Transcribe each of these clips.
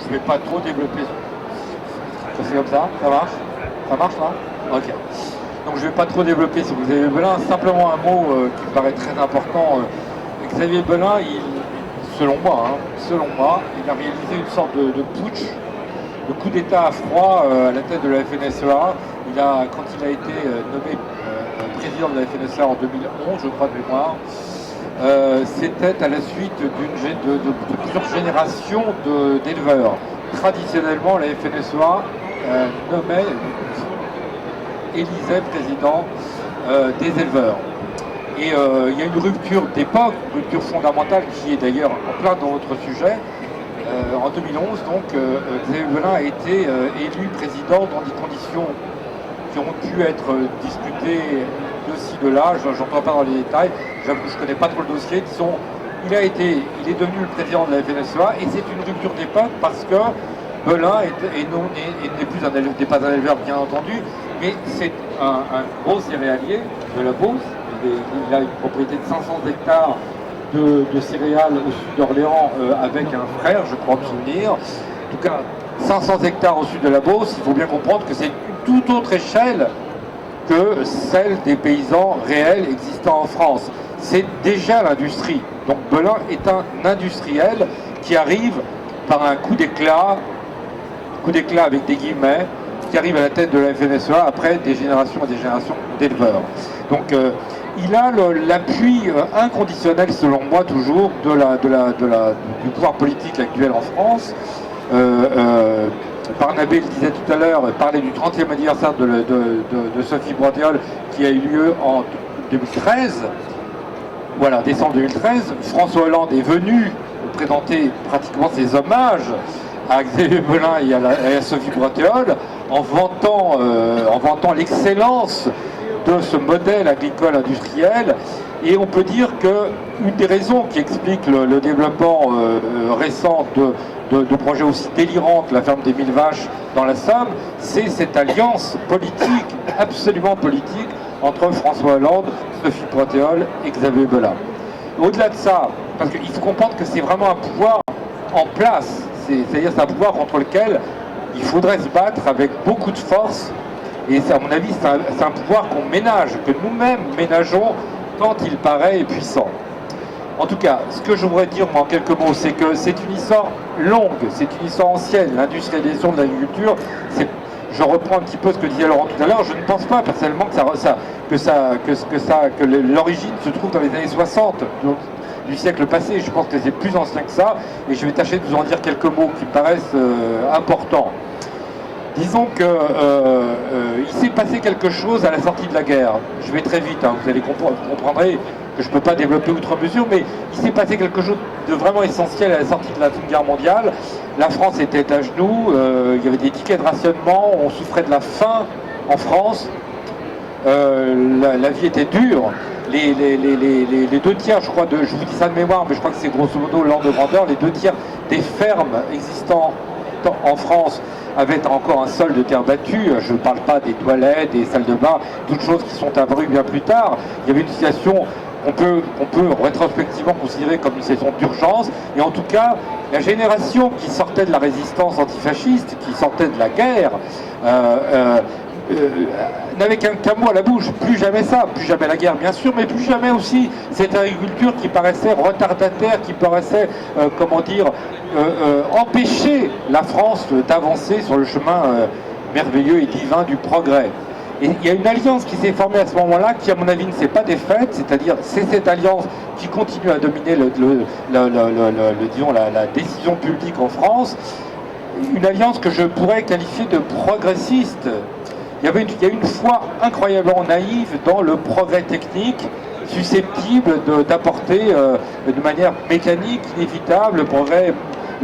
je vais pas trop développer. Ça fait comme ça marche? Ça marche là? Ok. Donc je vais pas trop développer sur Xavier Belin, simplement un mot qui me paraît très important. Xavier Belin, selon moi, il a réalisé une sorte de putsch, de coup d'état à froid à la tête de la FNSEA. Quand il a été nommé président de la FNSEA en 2011, je crois de mémoire, c'était à la suite de plusieurs générations d'éleveurs. Traditionnellement, la FNSEA élisait président des éleveurs. Et il y a une rupture d'époque, une rupture fondamentale qui est d'ailleurs en plein dans votre sujet. En 2011, donc, Xavier Belin a été élu président dans des conditions qui ont pu être discutées de ci, de là. Je n'entends pas dans les détails. J'avoue que je ne connais pas trop le dossier. Disons, il est devenu le président de la FNSEA et c'est une rupture d'époque parce que Belin n'est pas un éleveur, bien entendu, mais c'est un gros céréalier de la Beauce. Il a une propriété de 500 hectares de céréales au sud d'Orléans avec un frère, je crois me souvenir. En tout cas, 500 hectares au sud de la Beauce, il faut bien comprendre que c'est une toute autre échelle que celle des paysans réels existants en France. C'est déjà l'industrie. Donc Belin est un industriel qui arrive par un coup d'éclat avec des guillemets, qui arrive à la tête de la FNSEA après des générations et des générations d'éleveurs. Donc il a l'appui inconditionnel, selon moi toujours, du pouvoir politique actuel en France. Barnabé le disait tout à l'heure, parlait du 30e anniversaire de Sophie Boiteol qui a eu lieu en 2013. Voilà, décembre 2013. François Hollande est venu présenter pratiquement ses hommages à Xavier Belin et à Sophie Boiteol en vantant l'excellence de ce modèle agricole industriel. Et on peut dire qu'une des raisons qui explique le développement récent de projets aussi délirants que la ferme des 1000 vaches dans la Somme, c'est cette alliance politique, absolument politique, entre François Hollande, Sophie Boiteol et Xavier Belin. Au-delà de ça, parce qu'il faut comprendre que c'est vraiment un pouvoir en place, c'est-à-dire c'est un pouvoir contre lequel il faudrait se battre avec beaucoup de force, et à mon avis c'est un pouvoir qu'on ménage, que nous-mêmes ménageons quand il paraît puissant. En tout cas, ce que je voudrais dire moi en quelques mots, c'est que c'est une histoire longue, c'est une histoire ancienne. L'industrialisation de l'agriculture, je reprends un petit peu ce que disait Laurent tout à l'heure, je ne pense pas personnellement que l'origine se trouve dans les années 60 du siècle passé. Je pense que c'est plus ancien que ça, et je vais tâcher de vous en dire quelques mots qui me paraissent importants. Disons qu'il s'est passé quelque chose à la sortie de la guerre. Je vais très vite, vous comprendrez que je ne peux pas développer outre mesure, mais il s'est passé quelque chose de vraiment essentiel à la sortie de la Seconde Guerre mondiale. La France était à genoux, il y avait des tickets de rationnement, on souffrait de la faim en France, la vie était dure. Les 2 tiers, je crois, je vous dis ça de mémoire, mais je crois que c'est grosso modo l'ordre de grandeur, les 2 tiers des fermes existantes en France avaient encore un sol de terre battue. Je ne parle pas des toilettes, des salles de bain, toutes choses qui sont apparues bien plus tard. Il y avait une situation qu'on peut rétrospectivement considérer comme une situation d'urgence, et en tout cas, la génération qui sortait de la résistance antifasciste, qui sortait de la guerre, n'avait qu'un mot à la bouche, plus jamais ça, plus jamais la guerre bien sûr, mais plus jamais aussi cette agriculture qui paraissait retardataire, qui paraissait, empêcher la France d'avancer sur le chemin merveilleux et divin du progrès. Et il y a une alliance qui s'est formée à ce moment-là, qui à mon avis ne s'est pas défaite, c'est-à-dire c'est cette alliance qui continue à dominer la décision publique en France, une alliance que je pourrais qualifier de progressiste. Il y a une foi incroyablement naïve dans le progrès technique, susceptible d'apporter de manière mécanique, inévitable, le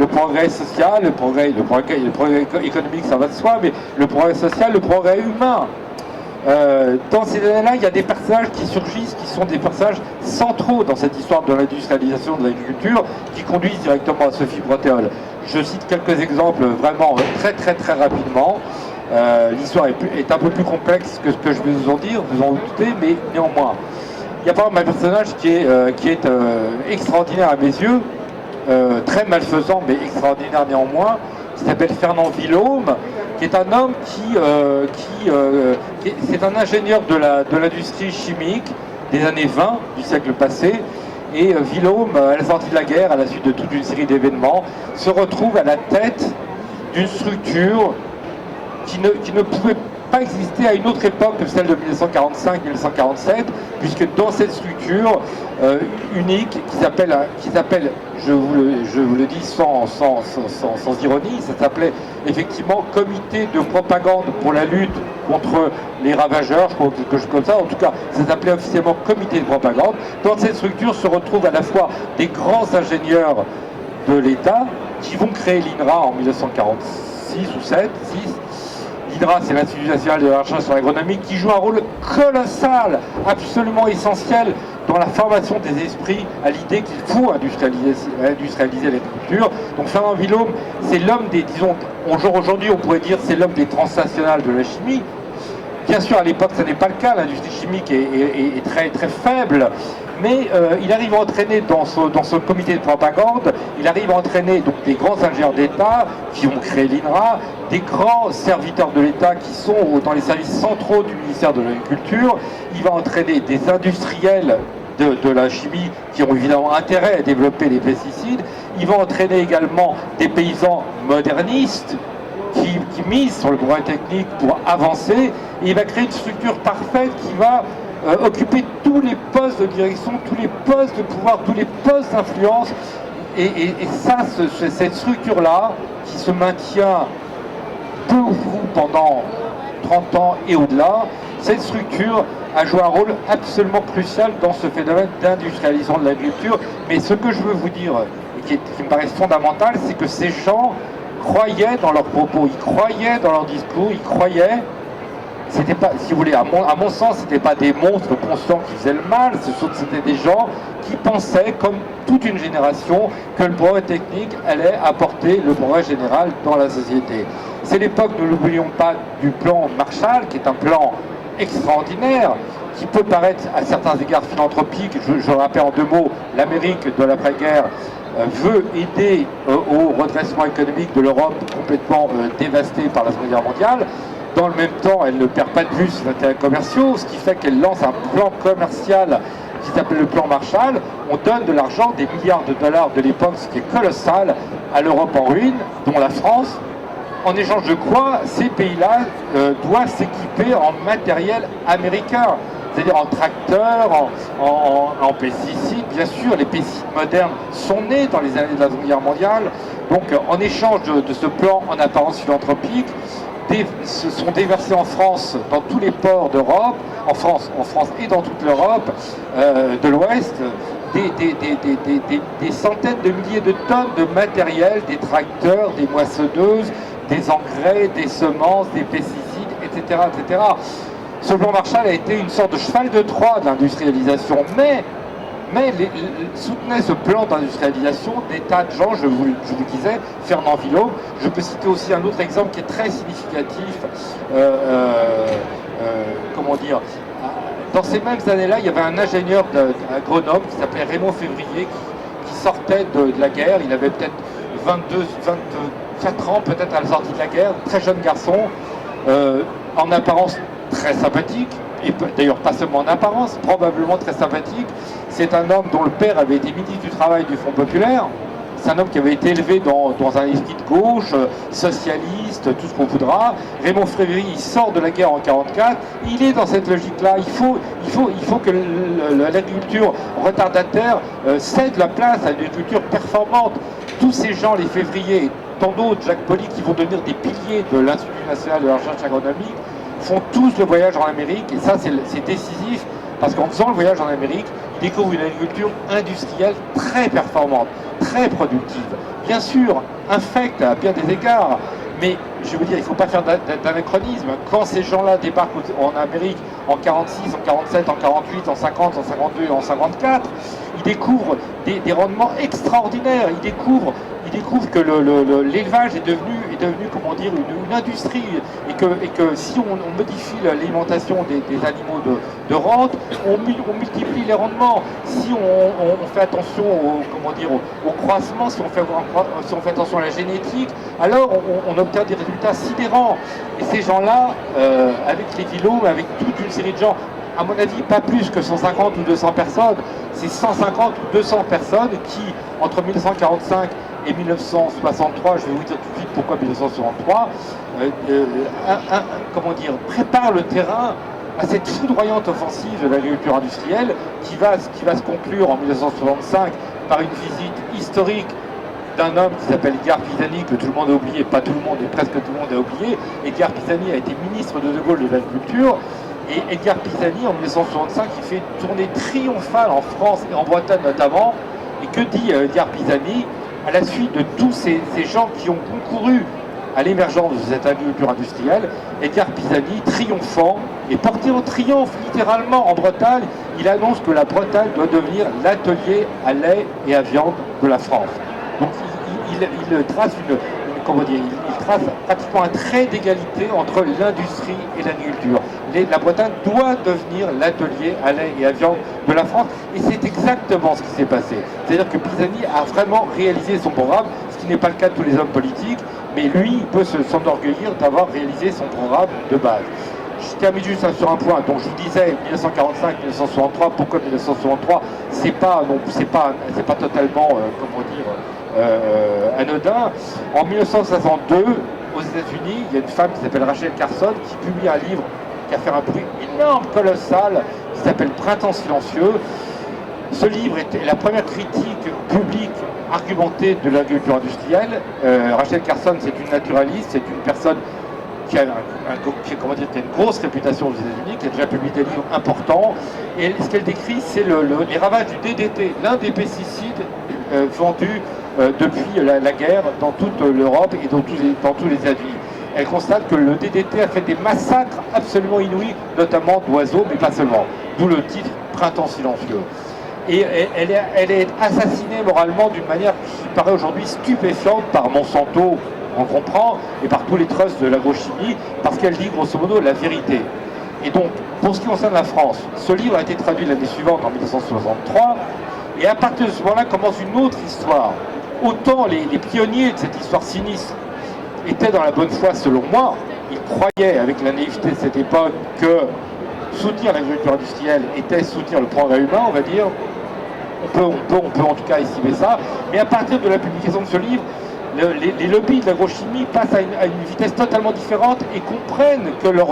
progrès social, le progrès économique, ça va de soi, mais le progrès social, le progrès humain. Dans ces années-là, il y a des personnages qui surgissent, qui sont des personnages centraux dans cette histoire de l'industrialisation de l'agriculture, qui conduisent directement à Sophie Boiteol. Je cite quelques exemples vraiment très très très rapidement. L'histoire est un peu plus complexe que ce que je vais vous en dire, vous en doutez, mais néanmoins. Il y a par exemple un personnage qui est extraordinaire à mes yeux, très malfaisant mais extraordinaire néanmoins, qui s'appelle Fernand Villaume, qui est un homme c'est un ingénieur de l'industrie chimique des années 20 du siècle passé. Et Villaume, à la sortie de la guerre, à la suite de toute une série d'événements, se retrouve à la tête d'une structure qui ne pouvait pas exister à une autre époque que celle de 1945-1947, puisque dans cette structure unique qui s'appelle, je vous le dis sans ironie, ça s'appelait effectivement Comité de propagande pour la lutte contre les ravageurs, je crois quelque chose comme ça, en tout cas ça s'appelait officiellement Comité de propagande. Dans cette structure se retrouvent à la fois des grands ingénieurs de l'État qui vont créer l'INRA en 1946 ou 7, 6. L'INRA, c'est l'Institut national de la recherche sur l'agronomie, qui joue un rôle colossal, absolument essentiel dans la formation des esprits à l'idée qu'il faut industrialiser l'agriculture. Donc Fernand Villaume, c'est l'homme des, disons, aujourd'hui on pourrait dire c'est l'homme des transnationales de la chimie. Bien sûr, à l'époque, ce n'est pas le cas, l'industrie chimique est très, très faible, mais il arrive à entraîner dans ce comité de propagande, il arrive à entraîner donc, des grands ingénieurs d'État qui ont créé l'INRA, des grands serviteurs de l'État qui sont dans les services centraux du ministère de l'Agriculture, il va entraîner des industriels de la chimie qui ont évidemment intérêt à développer les pesticides, il va entraîner également des paysans modernistes, qui mise sur le progrès technique pour avancer, et il va créer une structure parfaite qui va occuper tous les postes de direction, tous les postes de pouvoir, tous les postes d'influence, et ça, cette structure-là, qui se maintient peu ou prou pendant 30 ans et au-delà, cette structure a joué un rôle absolument crucial dans ce phénomène d'industrialisation de l'agriculture. Mais ce que je veux vous dire, et qui me paraît fondamental, c'est que ces gens croyaient dans leurs propos, ils croyaient dans leurs discours, ils croyaient, c'était pas, si vous voulez, à mon sens, c'était pas des monstres conscients qui faisaient le mal, c'était des gens qui pensaient, comme toute une génération, que le progrès technique allait apporter le progrès général dans la société. C'est l'époque, ne l'oublions pas, du plan Marshall, qui est un plan extraordinaire, qui peut paraître à certains égards philanthropique. Je rappelle en 2 mots, l'Amérique de l'après-guerre veut aider au redressement économique de l'Europe complètement dévastée par la Seconde Guerre mondiale. Dans le même temps, elle ne perd pas de vue ses intérêts commerciaux, ce qui fait qu'elle lance un plan commercial qui s'appelle le plan Marshall. On donne de l'argent, des milliards de dollars de l'époque, ce qui est colossal, à l'Europe en ruine, dont la France. En échange de quoi, ces pays-là doivent s'équiper en matériel américain, c'est-à-dire en tracteurs, en pesticides. Bien sûr, les pesticides modernes sont nés dans les années de la Seconde Guerre mondiale. Donc, en échange de ce plan en apparence philanthropique, se sont déversés en France, dans tous les ports d'Europe, en France et dans toute l'Europe de l'Ouest, des centaines de milliers de tonnes de matériel, des tracteurs, des moissonneuses, des engrais, des semences, des pesticides, etc., etc. Ce plan Marshall a été une sorte de cheval de Troie de l'industrialisation, mais soutenait ce plan d'industrialisation des tas de gens, je vous disais, Fernand Villaume. Je peux citer aussi un autre exemple qui est très significatif, comment dire, dans ces mêmes années-là, il y avait un ingénieur à Grenoble qui s'appelait Raymond Février, qui sortait de la guerre, il avait peut-être 24 ans peut-être à la sortie de la guerre, très jeune garçon, en apparence très sympathique, et d'ailleurs pas seulement en apparence, probablement très sympathique. C'est un homme dont le père avait été ministre du Travail du Front Populaire. C'est un homme qui avait été élevé dans un esprit de gauche, socialiste, tout ce qu'on voudra. Raymond Février, il sort de la guerre en 1944, il est dans cette logique-là. Il faut que l'agriculture retardataire cède la place à une agriculture performante. Tous ces gens, les Février, tant d'autres, Jacques Poli, qui vont devenir des piliers de l'Institut national de la recherche agronomique, font tous le voyage en Amérique, et ça c'est décisif, parce qu'en faisant le voyage en Amérique, ils découvrent une agriculture industrielle très performante, très productive. Bien sûr, infecte à bien des égards, mais je veux dire, il ne faut pas faire d'anachronisme. Quand ces gens-là débarquent en Amérique en 46, en 47, en 48, en 50, en 52 et en 54, ils découvrent des rendements extraordinaires. Ils découvre que l'élevage est devenu, comment dire, une industrie, et que si on modifie l'alimentation des animaux de rente, on multiplie les rendements. Si on fait attention au croissement, si on fait attention à la génétique, alors on obtient des résultats sidérants. Et ces gens-là, avec les villos, avec toute une série de gens, à mon avis, pas plus que 150 ou 200 personnes, c'est 150 ou 200 personnes qui, entre 1945 et 1963, je vais vous dire tout de suite pourquoi 1963, prépare le terrain à cette foudroyante offensive de l'agriculture industrielle qui va se conclure en 1965 par une visite historique d'un homme qui s'appelle Edgard Pisani, que tout le monde a oublié, pas tout le monde, mais presque tout le monde a oublié. Edgard Pisani a été ministre de Gaulle de l'agriculture. Et Edgard Pisani, en 1965, il fait une tournée triomphale en France et en Bretagne notamment. Et que dit Edgard Pisani à la suite de tous ces gens qui ont concouru à l'émergence de cette agriculture industrielle? Edgard Pisani, triomphant, et porté au triomphe littéralement en Bretagne, il annonce que la Bretagne doit devenir l'atelier à lait et à viande de la France. Donc il trace il trace pratiquement un trait d'égalité entre l'industrie et l'agriculture. La Bretagne doit devenir l'atelier à lait et à viande de la France, et c'est exactement ce qui s'est passé. C'est-à-dire que Pisani a vraiment réalisé son programme, ce qui n'est pas le cas de tous les hommes politiques, mais lui, il peut s'enorgueillir d'avoir réalisé son programme de base. Je termine juste sur un point. Donc je vous disais 1945-1963. Pourquoi 1963? C'est pas totalement anodin. En 1962, aux États-Unis, il y a une femme qui s'appelle Rachel Carson qui publie un livre qui a fait un bruit énorme, colossal, qui s'appelle Printemps silencieux. Ce livre est la première critique publique argumentée de l'agriculture industrielle. Rachel Carson, c'est une naturaliste, c'est une personne qui a une grosse réputation aux États-Unis, qui a déjà publié des livres importants. Et ce qu'elle décrit, c'est les ravages du DDT, l'un des pesticides vendus depuis la guerre dans toute l'Europe et dans tous les États-Unis. Elle constate que le DDT a fait des massacres absolument inouïs, notamment d'oiseaux, mais pas seulement. D'où le titre Printemps silencieux. Et elle est assassinée moralement d'une manière qui paraît aujourd'hui stupéfiante par Monsanto, on comprend, et par tous les trusts de l'agrochimie, parce qu'elle dit grosso modo la vérité. Et donc, pour ce qui concerne la France, ce livre a été traduit l'année suivante, en 1963, et à partir de ce moment-là commence une autre histoire. Autant les pionniers de cette histoire sinistre étaient dans la bonne foi, selon moi, ils croyaient, avec la naïveté de cette époque, que soutenir l'agriculture industrielle était soutenir le progrès humain, on va dire. On peut en tout cas estimer ça, mais à partir de la publication de ce livre, les lobbies de l'agrochimie passent à une vitesse totalement différente et comprennent que leur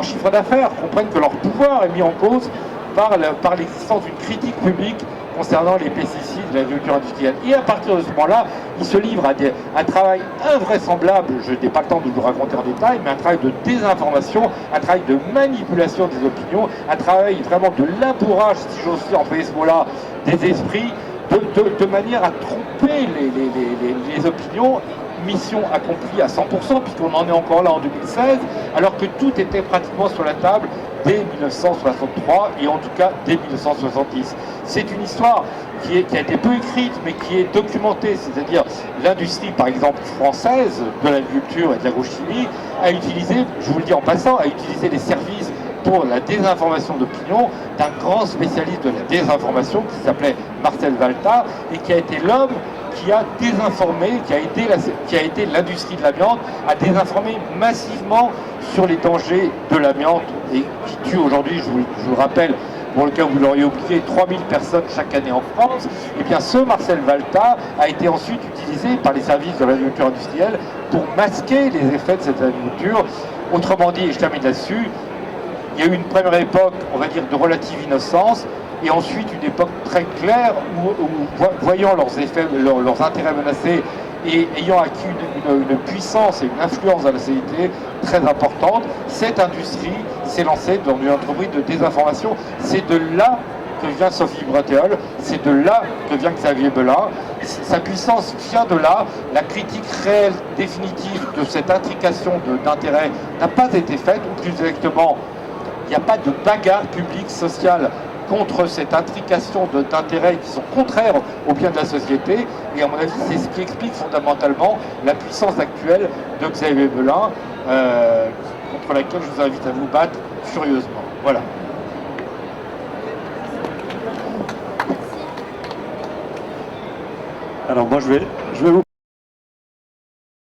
chiffre d'affaires, comprennent que leur pouvoir est mis en cause par l'existence d'une critique publique concernant les pesticides de l'agriculture industrielle. Et à partir de ce moment-là, il se livre à un travail invraisemblable, je n'ai pas le temps de vous raconter en détail, mais un travail de désinformation, un travail de manipulation des opinions, un travail vraiment de labourage, si j'ose employer ce mot-là, des esprits, de manière à tromper les opinions. Mission accomplie à 100%, puisqu'on en est encore là en 2016, alors que tout était pratiquement sur la table dès 1963 et en tout cas dès 1970. C'est une histoire qui a été peu écrite, mais qui est documentée, c'est-à-dire l'industrie, par exemple, française de l'agriculture et de l'agrochimie a utilisé, je vous le dis en passant, a utilisé les services pour la désinformation d'opinion d'un grand spécialiste de la désinformation qui s'appelait Marcel Valta et qui a été l'homme qui a désinformé, qui a aidé l'industrie de l'amiante à désinformer massivement sur les dangers de l'amiante et qui tue aujourd'hui, je vous le rappelle, pour le cas où vous l'auriez oublié, 3000 personnes chaque année en France. Et bien ce Marcel Valta a été ensuite utilisé par les services de l'agriculture industrielle pour masquer les effets de cette agriculture. Autrement dit, et je termine là-dessus, il y a eu une première époque, on va dire, de relative innocence, et ensuite une époque très claire où voyant leurs effets, leurs intérêts menacés et ayant acquis une puissance et une influence dans la société très importante, cette industrie s'est lancée dans une entreprise de désinformation. C'est de là que vient Sophie Bretéol, c'est de là que vient Xavier Belin. Sa puissance vient de là. La critique réelle, définitive de cette intrication d'intérêts n'a pas été faite, ou plus exactement, il n'y a pas de bagarre publique sociale contre cette intrication d'intérêts qui sont contraires au bien de la société. Et à mon avis, c'est ce qui explique fondamentalement la puissance actuelle de Xavier Belin, contre laquelle je vous invite à vous battre furieusement. Voilà. Alors moi je vais vous